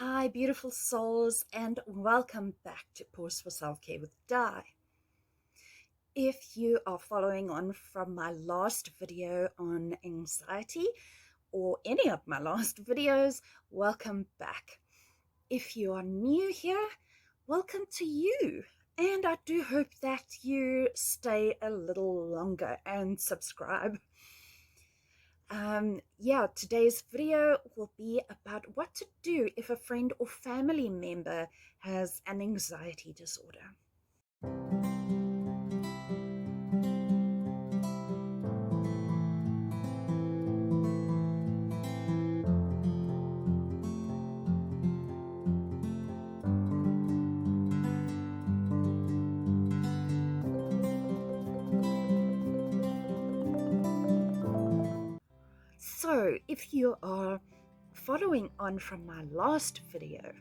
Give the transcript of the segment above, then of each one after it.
Hi, beautiful souls, and welcome back to Pause for Self-Care with Di. If you are following on from my last video on anxiety or any of my last videos, welcome back. If you are new here, welcome to you. And I do hope that you stay a little longer and subscribe. Today's video will be about what to do if a friend or family member has an anxiety disorder. So, if you are following on from my last video,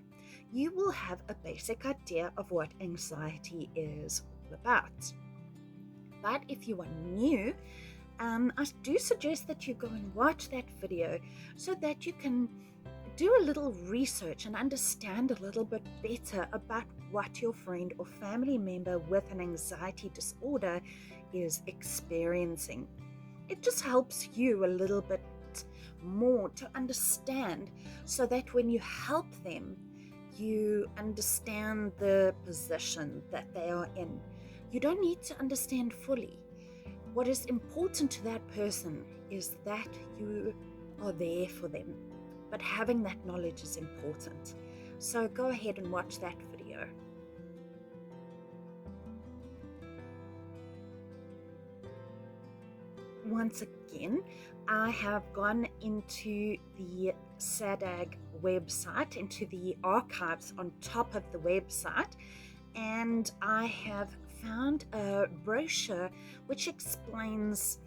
you will have a basic idea of what anxiety is all about. But if you are new, I do suggest that you go and watch that video so that you can do a little research and understand a little bit better about what your friend or family member with an anxiety disorder is experiencing. It just helps you a little bit more to understand so that when you help them, you understand the position that they are in. You don't need to understand fully. What is important to that person is that you are there for them. But having that knowledge is important. So go ahead and watch that video. Once again, I have gone into the SADAG website, into the archives on top of the website, and I have found a brochure which explains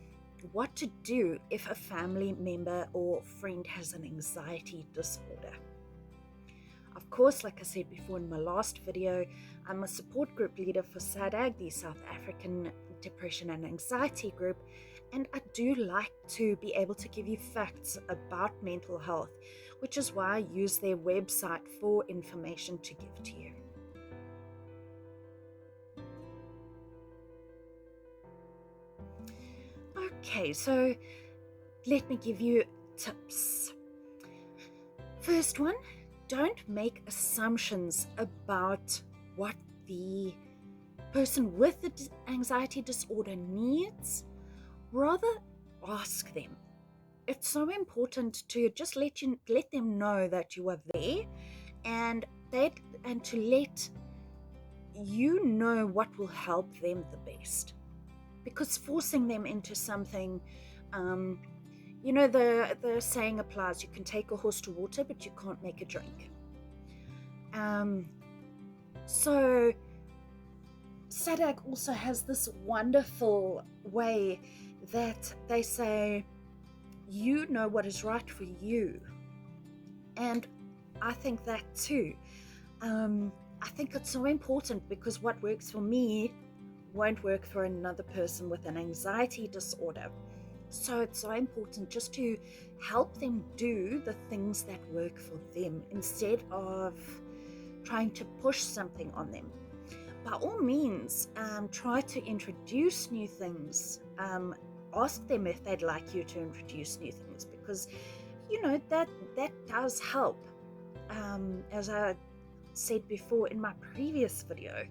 what to do if a family member or friend has an anxiety disorder. Of course, like I said before in my last video, I'm a support group leader for SADAG, the South African Depression and Anxiety Group, and I do like to be able to give you facts about mental health, which is why I use their website for information to give to you. Okay, so let me give you tips. First one, don't make assumptions about what the person with the anxiety disorder needs. Rather, ask them. It's so important to just let them know that you are there, and to let you know what will help them the best. Because forcing them into something, the saying applies: you can take a horse to water, but you can't make a drink. So SADAG also has this wonderful way that they say, you know what is right for you. And I think that too. I think it's so important because what works for me won't work for another person with an anxiety disorder. So it's so important just to help them do the things that work for them instead of trying to push something on them. By all means, try to introduce new things. Ask them if they'd like you to introduce new things, because that does help. As I said before in my previous video,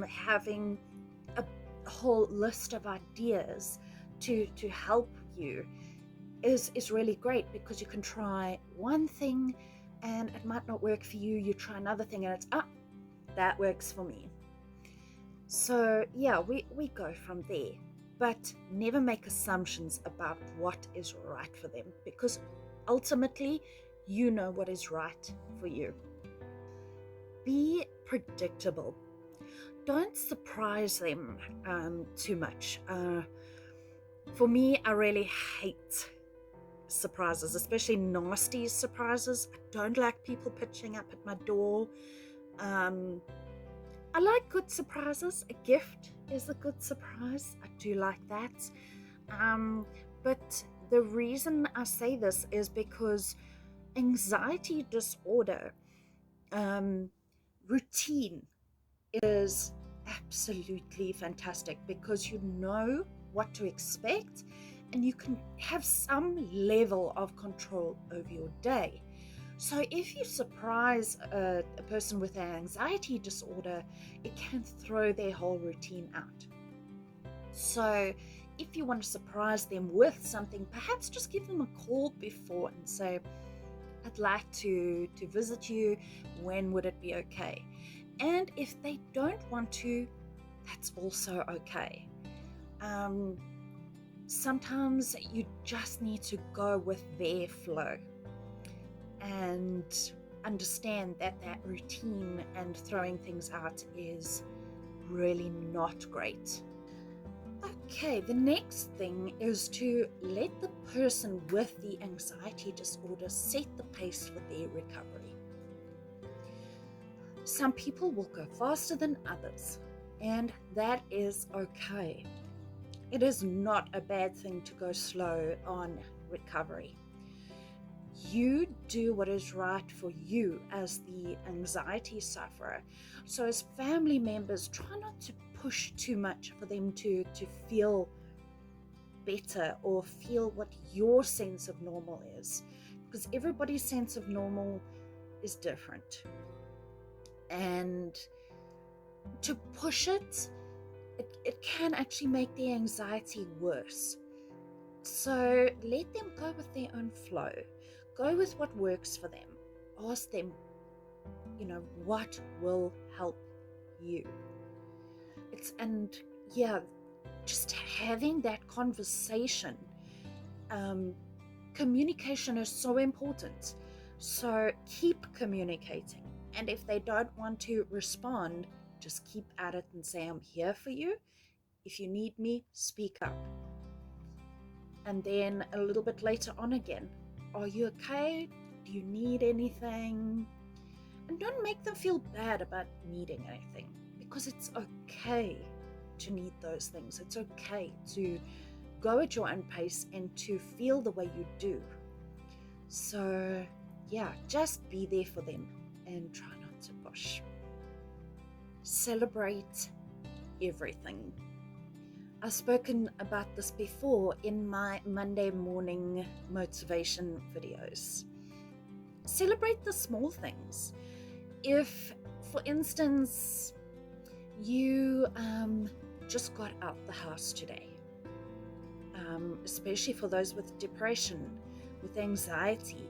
having a whole list of ideas to help you is really great, because you can try one thing and it might not work for you. You try another thing and it's that works for me. So yeah, we go from there, but never make assumptions about what is right for them, because ultimately you know what is right for you. Be predictable. Don't surprise them too much. For me, I really hate surprises, especially nasty surprises. I don't like people pitching up at my door. I like good surprises. A gift is a good surprise. I do like that. But the reason I say this is because anxiety disorder Um, Routine is absolutely fantastic because you know what to expect and you can have some level of control over your day. So, if you surprise a person with an anxiety disorder, it can throw their whole routine out. So, if you want to surprise them with something, perhaps just give them a call before and say, I'd like to visit you. When would it be okay? And if they don't want to, that's also okay. Um, Sometimes you just need to go with their flow and understand that that routine and throwing things out is really not great. Okay, the next thing is to let the person with the anxiety disorder set the pace for their recovery. Some people will go faster than others, and that is okay. It is not a bad thing to go slow on recovery. You do what is right for you as the anxiety sufferer. So, as family members, try not to push too much for them to feel better or feel what your sense of normal is, because everybody's sense of normal is different. And to push it can actually make the anxiety worse. So let them go with their own flow. Go with what works for them. Ask them, what will help you? Just having that conversation. Communication is so important. So keep communicating. And if they don't want to respond, just keep at it and say, I'm here for you. If you need me, speak up. And then a little bit later on again, are you okay? Do you need anything? And don't make them feel bad about needing anything, because it's okay to need those things. It's okay to go at your own pace and to feel the way you do. So, just be there for them and try not to push. Celebrate everything. I've spoken about this before in my Monday morning motivation videos. Celebrate the small things. If, for instance, you just got out the house today, especially for those with depression, with anxiety,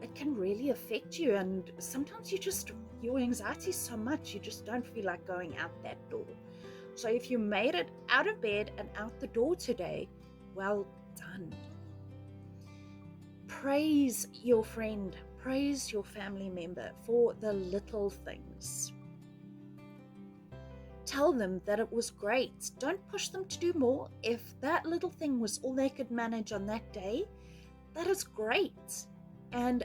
it can really affect you. And sometimes your anxiety is so much, you just don't feel like going out that door. So if you made it out of bed and out the door today, well done. Praise your friend, praise your family member for the little things. Tell them that it was great. Don't push them to do more. If that little thing was all they could manage on that day, that is great. And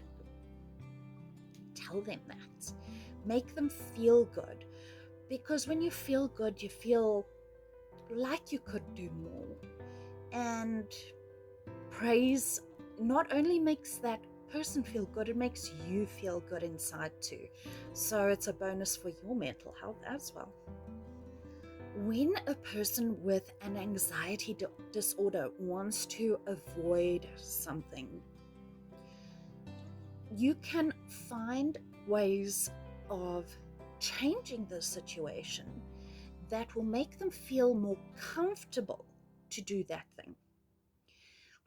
tell them that. Make them feel good. Because when you feel good, you feel like you could do more. And praise not only makes that person feel good, it makes you feel good inside too. So it's a bonus for your mental health as well. When a person with an anxiety disorder wants to avoid something, you can find ways of changing the situation that will make them feel more comfortable to do that thing.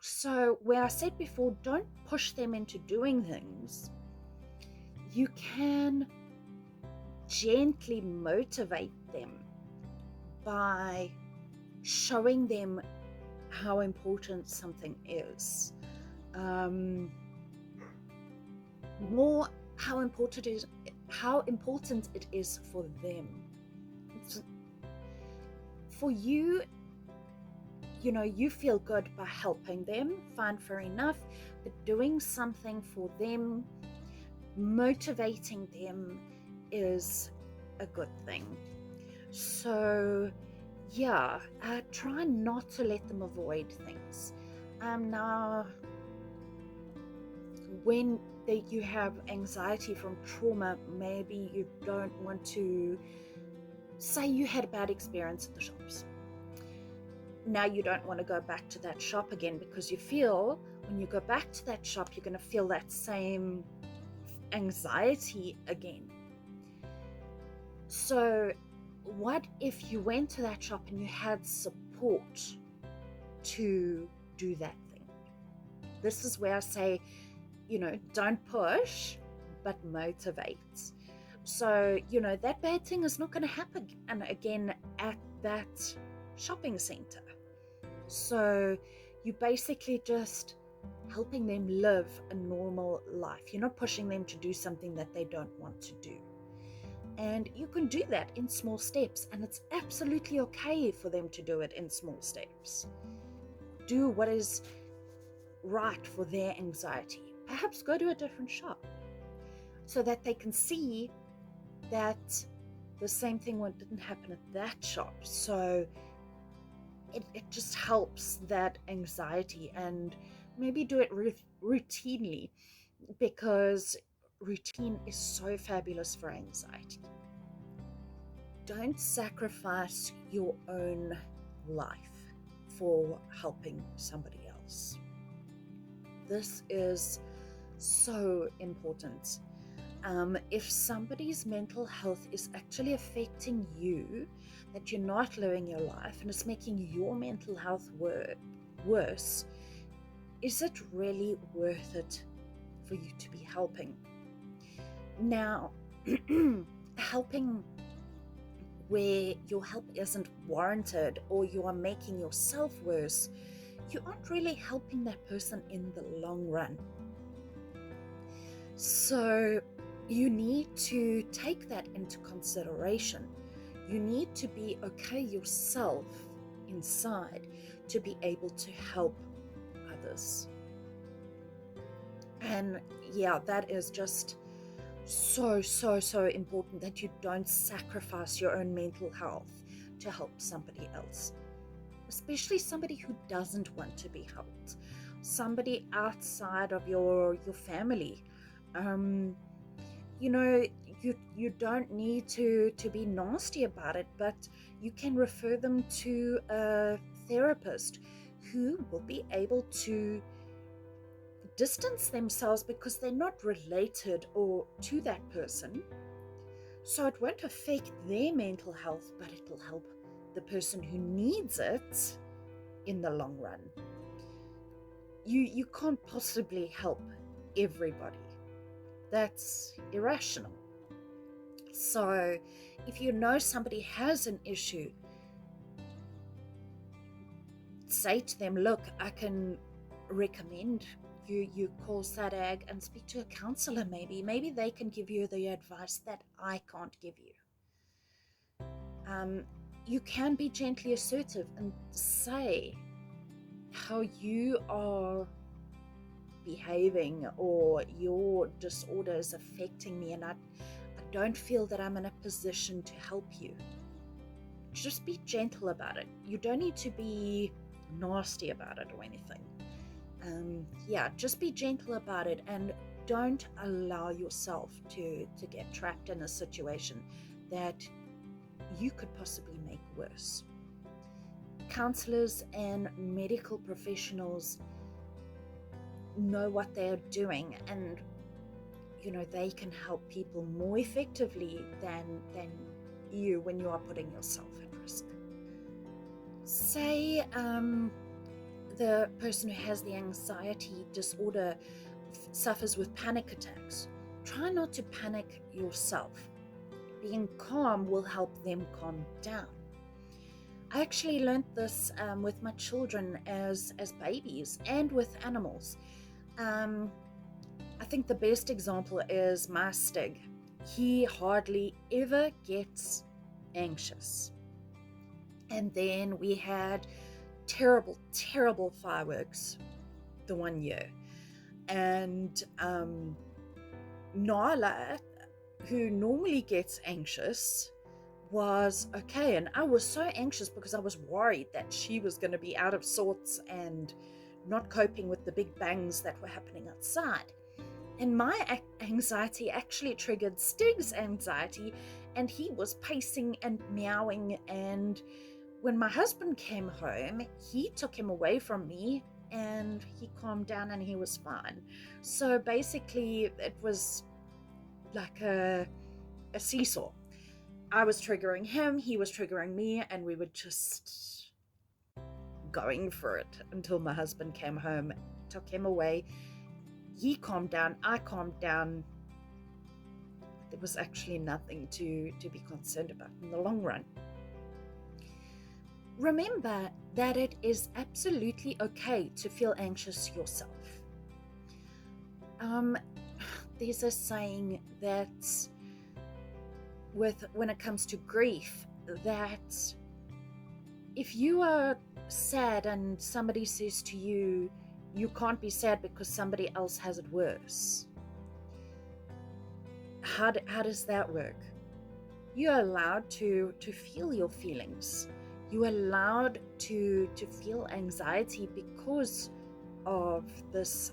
So where I said before, don't push them into doing things, you can gently motivate them by showing them how important something is. More how important it is for them. For you, you feel good by helping them, fine, fair enough, but doing something for them, motivating them is a good thing. So try not to let them avoid things. Now, when that you have anxiety from trauma, maybe you don't want to, say you had a bad experience at the shops. Now you don't want to go back to that shop again because you feel when you go back to that shop, you're going to feel that same anxiety again. So what if you went to that shop and you had support to do that thing? This is where I say, don't push, but motivate. So, that bad thing is not going to happen again at that shopping center. So you basically just helping them live a normal life. You're not pushing them to do something that they don't want to do. And you can do that in small steps, and it's absolutely okay for them to do it in small steps. Do what is right for their anxiety. Perhaps go to a different shop so that they can see that the same thing didn't happen at that shop. So it just helps that anxiety, and maybe do it routinely, because routine is so fabulous for anxiety. Don't sacrifice your own life for helping somebody else. This is so important. If somebody's mental health is actually affecting you, that you're not living your life and it's making your mental health worse, is it really worth it for you to be helping? Now, helping where your help isn't warranted or you are making yourself worse, you aren't really helping that person in the long run. So you need to take that into consideration. You need to be okay yourself inside to be able to help others. And yeah, that is just so important, that you don't sacrifice your own mental health to help somebody else, especially somebody who doesn't want to be helped, somebody outside of your family. You don't need to be nasty about it, but you can refer them to a therapist who will be able to distance themselves because they're not related or to that person. So it won't affect their mental health, but it will help the person who needs it in the long run. You can't possibly help everybody. That's irrational. So if you know somebody has an issue, say to them, look, I can recommend you call SADAG and speak to a counselor. Maybe they can give you the advice that I can't give you. You can be gently assertive and say how you are behaving, or your disorder is affecting me, and I don't feel that I'm in a position to help you. Just be gentle about it. You don't need to be nasty about it or anything. Just be gentle about it, and don't allow yourself to get trapped in a situation that you could possibly make worse. Counselors and medical professionals know what they are doing, and they can help people more effectively than you when you are putting yourself at risk. Say the person who has the anxiety disorder suffers with panic attacks. Try not to panic yourself. Being calm will help them calm down. I actually learned this with my children as babies, and with animals. I think the best example is my Stig. He hardly ever gets anxious. And then we had terrible fireworks the one year. And Nala, who normally gets anxious, was okay. And I was so anxious because I was worried that she was going to be out of sorts and not coping with the big bangs that were happening outside. And my anxiety actually triggered Stig's anxiety, and he was pacing and meowing. And when my husband came home, he took him away from me and he calmed down and he was fine. So basically, it was like a seesaw. I was triggering him, he was triggering me, and we were just going for it until my husband came home, took him away. He calmed down, I calmed down. There was actually nothing to be concerned about in the long run. Remember that it is absolutely okay to feel anxious yourself. There's a saying that when it comes to grief, that if you are sad and somebody says to you, you can't be sad because somebody else has it worse. How does that work? You're allowed to feel your feelings. You're allowed to feel anxiety because of this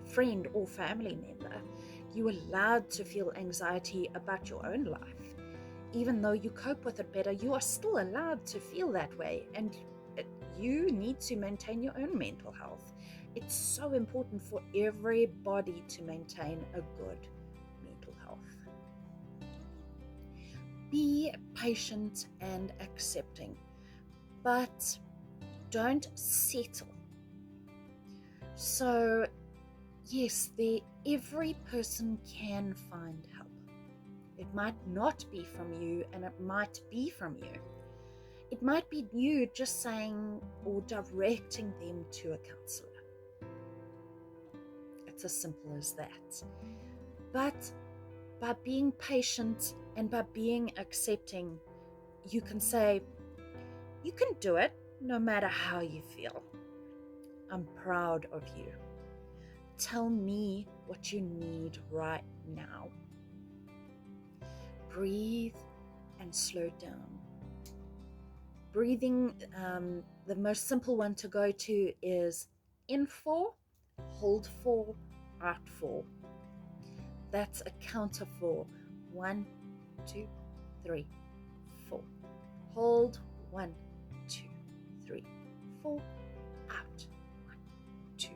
friend or family member. You're allowed to feel anxiety about your own life. Even though you cope with it better, you are still allowed to feel that way, and you need to maintain your own mental health. It's so important for everybody to maintain a good mental health. Be patient and accepting, but don't settle. So yes, every person can find help. It might not be from you, and it might be from you. It might be you just saying or directing them to a counsellor. It's as simple as that. But by being patient and by being accepting, you can say, you can do it no matter how you feel. I'm proud of you. Tell me what you need right now. Breathe and slow down. Breathing, the most simple one to go to is in 4, hold 4, out 4. That's a count of 4. 1, 2, 3, 4. Hold 1, 2, 3, 4. Out 1, 2,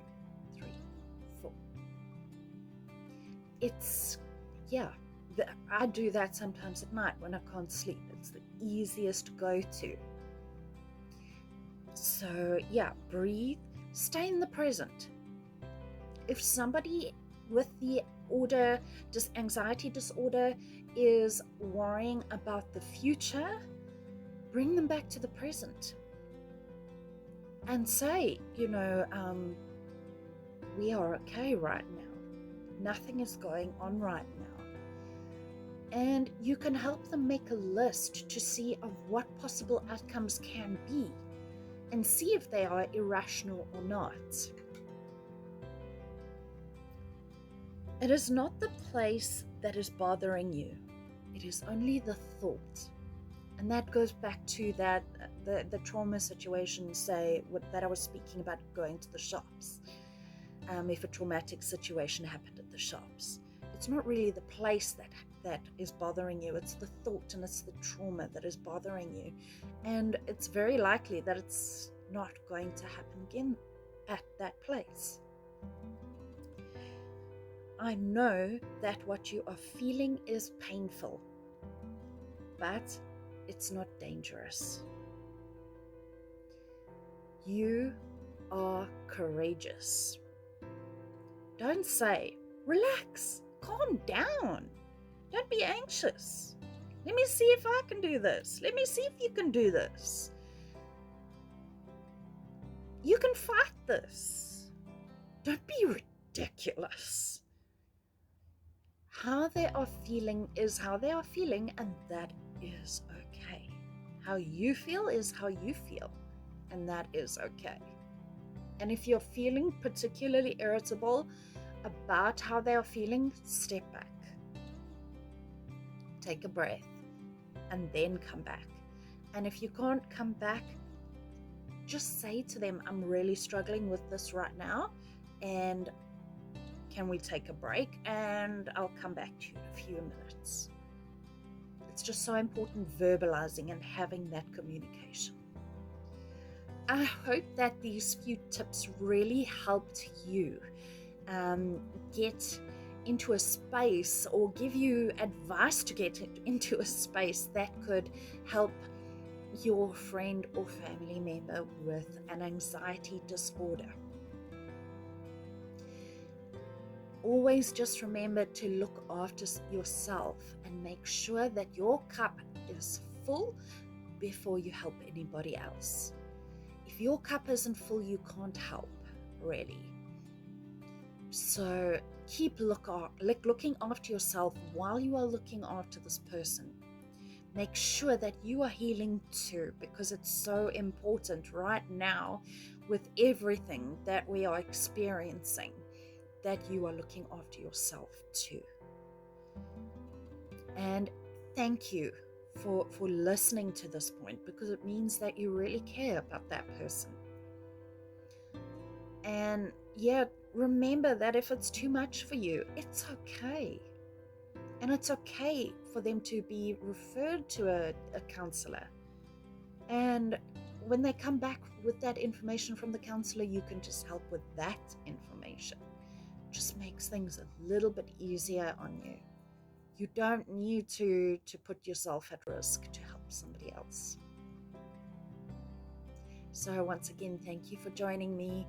3, 4. I do that sometimes at night when I can't sleep. It's the easiest to go to. So breathe, stay in the present. If somebody with the anxiety disorder is worrying about the future, bring them back to the present and say, we are okay right now. Nothing is going on right now. And you can help them make a list to see of what possible outcomes can be and see if they are irrational or not. It is not the place that is bothering you. It is only the thought. And that goes back to that the trauma situation, that I was speaking about, going to the shops. If a traumatic situation happened at the shops, it's not really the place that is bothering you. It's the thought and it's the trauma that is bothering you. And it's very likely that it's not going to happen again at that place. I know that what you are feeling is painful, but it's not dangerous. You are courageous. Don't say, relax, calm down. Don't be anxious. Let me see if I can do this. Let me see if you can do this. You can fight this. Don't be ridiculous. How they are feeling is how they are feeling, and that is okay. How you feel is how you feel, and that is okay. And if you're feeling particularly irritable about how they are feeling, step back. Take a breath and then come back. And if you can't come back, just say to them, I'm really struggling with this right now, and can we take a break and I'll come back to you in a few minutes. It's just so important verbalizing and having that communication. I hope that these few tips really helped you get into a space, or give you advice to get into a space that could help your friend or family member with an anxiety disorder. Always just remember to look after yourself and make sure that your cup is full before you help anybody else. If your cup isn't full, you can't help, really. So keep looking after yourself while you are looking after this person. Make sure that you are healing too, because it's so important right now with everything that we are experiencing, that you are looking after yourself too. And thank you for listening to this point, because it means that you really care about that person. And yeah, remember that if it's too much for you, it's okay. And it's okay for them to be referred to a counselor. And when they come back with that information from the counselor, you can just help with that information. It just makes things a little bit easier on you. You don't need to put yourself at risk to help somebody else. So once again, thank you for joining me.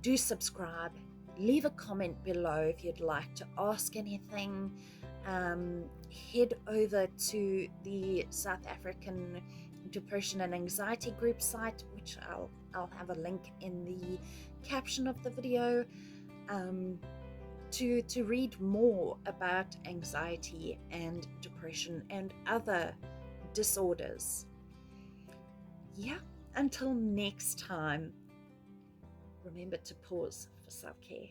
Do subscribe. Leave a comment below if you'd like to ask anything. Head over to the South African Depression and Anxiety Group site, which I'll have a link in the caption of the video, to read more about anxiety and depression and other disorders. Yeah, until next time, remember to pause for self-care.